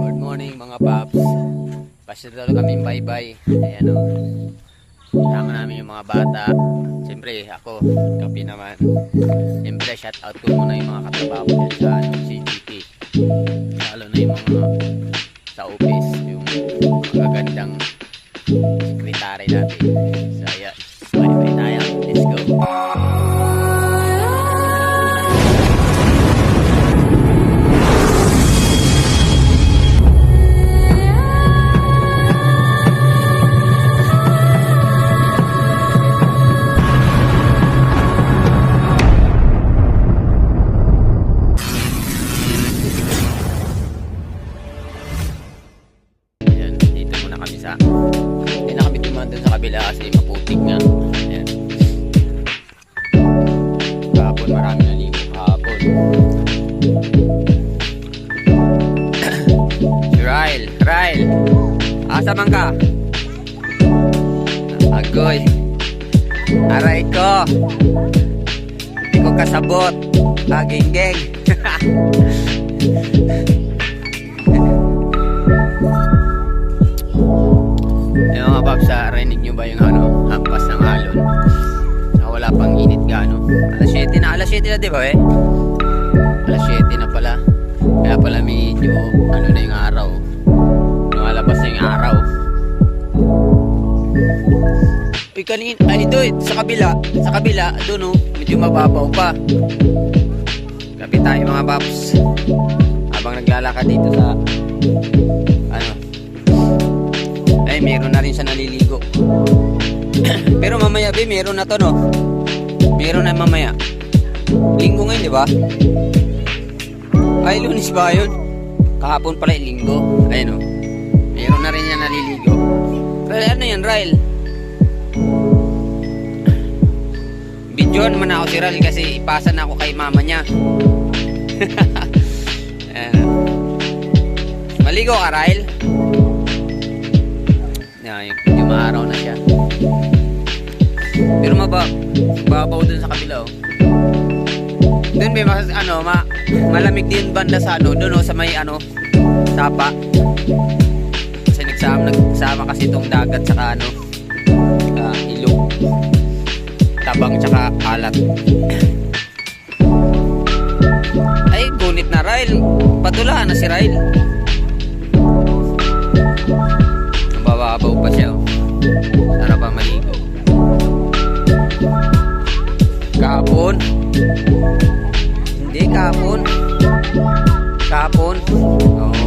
Good morning mga paps. Pasyal kami bye-bye. Ayan o. Kasama namin yung mga bata. Siyempre ako, kapi naman. Siyempre shout out ko muna yung mga katrabaho ko dyan sa CGT. Lalo na yung mga sa office. Yung magagandang sekretary natin. So ayan. Bye-bye tayo. Let's go. Hindi na kami dumaan dun sa kabila kasi maputik nga. Ayan. Kahapon marami na ligo kahapon. Si Ryle, asa man ka? Agoy, aray ko, hindi ko kasabot. Geng. Yung mga paps, rinig nyo ba yung hampas ng alon? Wala pang init gaano. Alas 7 na diba eh? Alas 7 na pala. Kaya pala medyo na yung araw. Lumalabas na yung araw. Uy kanina, ay doon, sa kabila, doon oh, medyo mababaw pa. Kapit tayo mga paps. Habang naglalakad dito sa ay meron na rin siya naliligo. Pero mamaya meron na to no. Meron na mamaya. Linggo ngayon, di ba? Ay, Lunes ba yun? Kahapon pala yung linggo. Ayun o. Meron na rin yan naliligo. Pero ano yan, Ryle? Bidyoan naman ako si Ryle kasi ipasa na ako kay mama niya. Maligo ka, Ryle? Yung maaraw na siya. Pero mababaw dun sa kabila oh. Dun may malamig din banda sa dun sa may sapa. Kasi nagsama kasi itong dagat saka ilog. Tabang tsaka alat. Ay gunit na Ryle. Patulahan na si Ryle. Bababaw pa siya oh. Sarap pa maligo. Kahapon. Hindi kahapon. Oo.